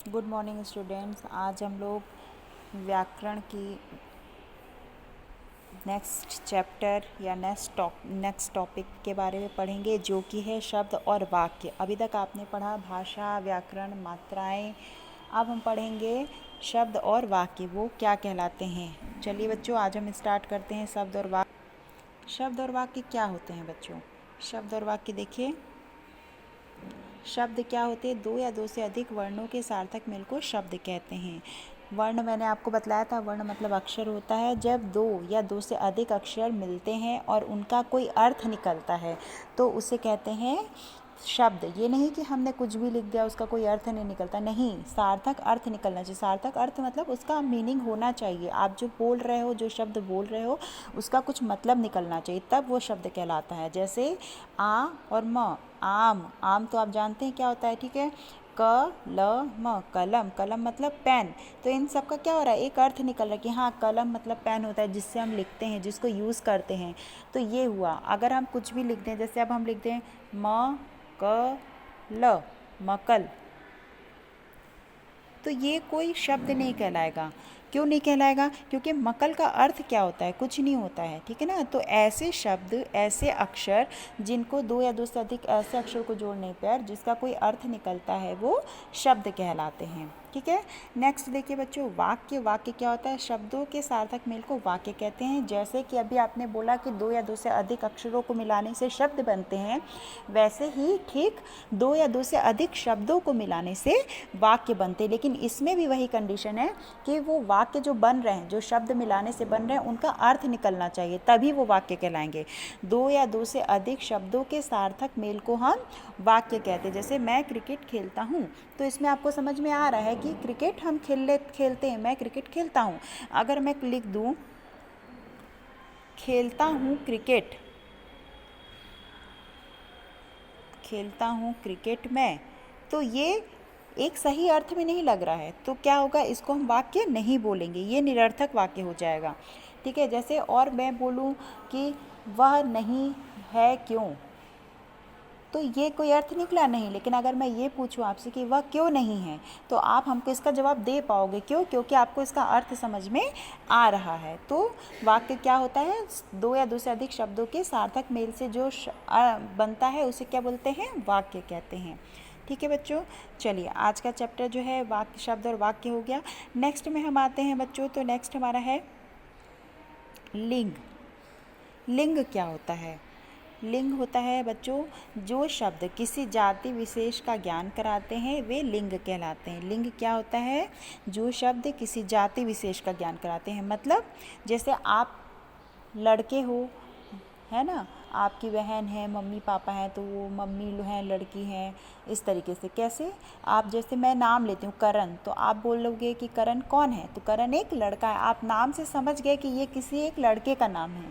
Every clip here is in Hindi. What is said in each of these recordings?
Good morning students. आज हम लोग व्याकरण की नेक्स्ट चैप्टर या नेक्स्ट टॉपिक के बारे में पढ़ेंगे, जो कि है शब्द और वाक्य। अभी तक आपने पढ़ा भाषा, व्याकरण, मात्राएं। अब हम पढ़ेंगे शब्द और वाक्य, वो क्या कहलाते हैं। चलिए बच्चों, आज हम स्टार्ट करते हैं शब्द और वाक्य। शब्द और वाक्य क्या होते हैं बच्चों? शब्द और वाक्य देखिए, शब्द क्या होते हैं? दो या दो से अधिक वर्णों के सार्थक मेल को शब्द कहते हैं। वर्ण मैंने आपको बतलाया था, वर्ण मतलब अक्षर होता है। जब दो या दो से अधिक अक्षर मिलते हैं और उनका कोई अर्थ निकलता है तो उसे कहते हैं शब्द। ये नहीं कि हमने कुछ भी लिख दिया उसका कोई अर्थ नहीं निकलता, नहीं, सार्थक अर्थ निकलना चाहिए। सार्थक अर्थ मतलब उसका मीनिंग होना चाहिए। आप जो बोल रहे हो, जो शब्द बोल रहे हो, उसका कुछ मतलब निकलना चाहिए, तब वो शब्द कहलाता है। जैसे आ और म, आम। आम तो आप जानते हैं क्या होता है, ठीक है। क ल म, कलम। कलम मतलब पेन। तो इन सब का क्या हो रहा है, एक अर्थ निकल रहा है कि हाँ, कलम मतलब पेन होता है जिससे हम लिखते हैं, जिसको यूज़ करते हैं। तो ये हुआ। अगर हम कुछ भी लिख दें, जैसे अब हम लिख दें म क ल, मकल, तो ये कोई शब्द नहीं कहलाएगा। क्यों नहीं कहलाएगा? क्योंकि मकल का अर्थ क्या होता है? कुछ नहीं होता है, ठीक है ना। तो ऐसे शब्द, ऐसे अक्षर जिनको दो या दो से अधिक ऐसे अक्षर को जोड़ने पर जिसका कोई अर्थ निकलता है, वो शब्द कहलाते हैं, ठीक है। नेक्स्ट देखिए बच्चों, वाक्य। वाक्य क्या होता है? शब्दों के सार्थक मेल को वाक्य कहते हैं। जैसे कि अभी आपने बोला कि दो या दो से अधिक अक्षरों को मिलाने से शब्द बनते हैं, वैसे ही ठीक दो या दो से अधिक शब्दों को मिलाने से वाक्य बनते हैं। लेकिन इसमें भी वही कंडीशन है कि वो वाक्य जो बन रहे हैं, जो शब्द मिलाने से बन रहे हैं, उनका अर्थ निकलना चाहिए, तभी वो वाक्य कहलाएंगे। दो या दो से अधिक शब्दों के सार्थक मेल को हम वाक्य कहते हैं। जैसे मैं क्रिकेट खेलता हूँ, तो इसमें आपको समझ में आ रहा है कि क्रिकेट हम खेलते हैं, मैं क्रिकेट खेलता हूँ। अगर मैं लिख दूँ खेलता हूँ क्रिकेट, खेलता हूँ क्रिकेट में, तो ये एक सही अर्थ में नहीं लग रहा है। तो क्या होगा, इसको हम वाक्य नहीं बोलेंगे, ये निरर्थक वाक्य हो जाएगा, ठीक है। जैसे और मैं बोलूँ कि वह नहीं है क्यों, तो ये कोई अर्थ निकला नहीं। लेकिन अगर मैं ये पूछूं आपसे कि वह क्यों नहीं है, तो आप हमको इसका जवाब दे पाओगे। क्यों? क्योंकि आपको इसका अर्थ समझ में आ रहा है। तो वाक्य क्या होता है? दो या दो से अधिक शब्दों के सार्थक मेल से जो बनता है उसे क्या बोलते हैं? वाक्य कहते हैं, ठीक है बच्चों। चलिए, आज का चैप्टर जो है वाक्य, शब्द और वाक्य हो गया। नेक्स्ट में हम आते हैं बच्चों, तो नेक्स्ट हमारा है लिंग। लिंग क्या होता है? लिंग होता है बच्चों, जो शब्द किसी जाति विशेष का ज्ञान कराते हैं वे लिंग कहलाते हैं। लिंग क्या होता है? जो शब्द किसी जाति विशेष का ज्ञान कराते हैं। मतलब जैसे आप लड़के हो, है ना, आपकी बहन है, मम्मी पापा हैं, तो वो मम्मी हैं, लड़की हैं, इस तरीके से। कैसे? आप जैसे मैं नाम लेती हूँ करण, तो आप बोलोगे कि करण कौन है? तो करण एक लड़का है। आप नाम से समझ गए कि ये किसी एक लड़के का नाम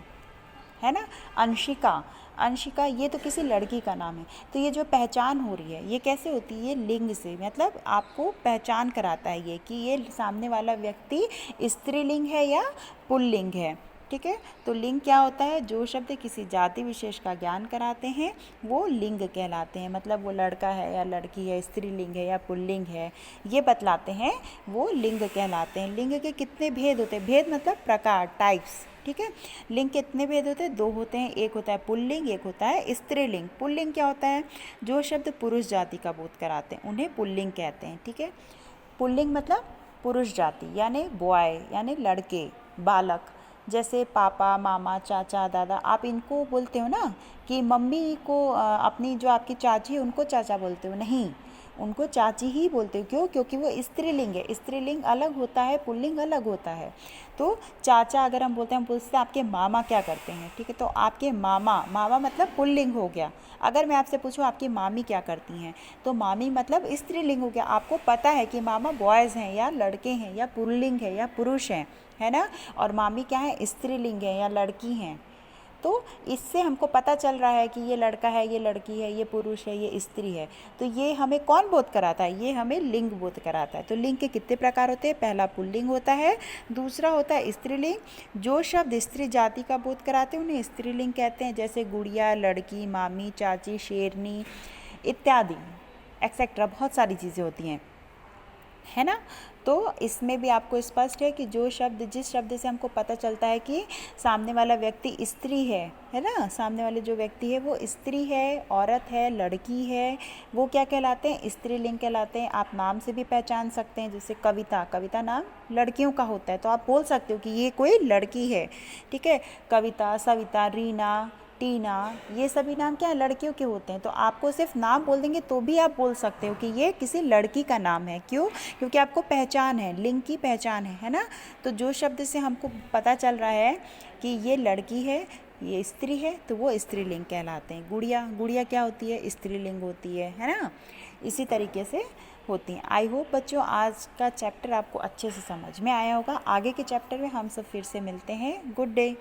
है ना। अंशिका, अंशिका ये तो किसी लड़की का नाम है। तो ये जो पहचान हो रही है, ये कैसे होती है? ये लिंग से, मतलब आपको पहचान कराता है ये कि ये सामने वाला व्यक्ति स्त्रीलिंग है या पुल्लिंग है, ठीक है। तो लिंग क्या होता है? जो शब्द किसी जाति विशेष का ज्ञान कराते हैं वो लिंग कहलाते हैं। मतलब वो लड़का है या लड़की है, स्त्रीलिंग है या पुल्लिंग है, ये बतलाते हैं, वो लिंग कहलाते हैं। लिंग के कितने भेद होते हैं? भेद मतलब प्रकार, टाइप्स, ठीक है। लिंग के कितने भेद होते हैं? दो होते हैं। एक होता है पुल्लिंग, एक होता है स्त्रीलिंग। पुल्लिंग क्या होता है? जो शब्द पुरुष जाति का बोध कराते हैं उन्हें पुल्लिंग कहते हैं, ठीक है। पुल्लिंग मतलब पुरुष जाति, यानी बॉय, यानी लड़के, बालक। जैसे पापा, मामा, चाचा, दादा, आप इनको बोलते हो ना कि मम्मी को अपनी जो आपकी चाची है उनको चाचा बोलते हो? नहीं, उनको चाची ही बोलते हो। क्यों? क्योंकि वो स्त्रीलिंग है। स्त्रीलिंग अलग होता है, पुल्लिंग अलग होता है। तो चाचा अगर हम बोलते हैं, हम पूछते हैं आपके मामा क्या करते हैं, ठीक है। तो आपके मामा, मामा मतलब पुल्लिंग हो गया। अगर मैं आपसे पूछूं आपकी मामी क्या करती हैं, तो मामी मतलब स्त्रीलिंग हो गया। आपको पता है कि मामा बॉयज़ हैं या लड़के हैं या पुल्लिंग है या पुरुष हैं, है ना। और मामी क्या है? स्त्रीलिंग है या लड़की हैं। तो इससे हमको पता चल रहा है कि ये लड़का है, ये लड़की है, ये पुरुष है, ये स्त्री है। तो ये हमें कौन बोध कराता है? ये हमें लिंग बोध कराता है। तो लिंग के कितने प्रकार होते हैं? पहला पुल्लिंग होता है, दूसरा होता है स्त्रीलिंग। जो शब्द स्त्री जाति का बोध कराते हैं उन्हें स्त्रीलिंग कहते हैं। जैसे गुड़िया, लड़की, मामी, चाची, शेरनी इत्यादि, एक्सेट्रा, बहुत सारी चीज़ें होती हैं। है ना। तो इसमें भी आपको स्पष्ट है कि जो शब्द, जिस शब्द से हमको पता चलता है कि सामने वाला व्यक्ति स्त्री है ना, सामने वाले जो व्यक्ति है वो स्त्री है, औरत है, लड़की है, वो क्या कहलाते हैं, स्त्रीलिंग कहलाते हैं। आप नाम से भी पहचान सकते हैं, जैसे कविता, कविता नाम लड़कियों का होता है, तो आप बोल सकते हो कि ये कोई लड़की है, ठीक है। कविता, सविता, रीना, टीना, ये सभी नाम क्या है, लड़कियों के होते हैं। तो आपको सिर्फ नाम बोल देंगे तो भी आप बोल सकते हो कि ये किसी लड़की का नाम है। क्यों? क्योंकि आपको पहचान है, लिंग की पहचान है ना। तो जो शब्द से हमको पता चल रहा है कि ये लड़की है, ये स्त्री है, तो वो स्त्रीलिंग कहलाते हैं। गुड़िया, गुड़िया क्या होती है, स्त्रीलिंग होती है ना। इसी तरीके से होती हैं। आई होप बच्चों आज का चैप्टर आपको अच्छे से समझ में आया होगा। आगे के चैप्टर में हम सब फिर से मिलते हैं। Good day.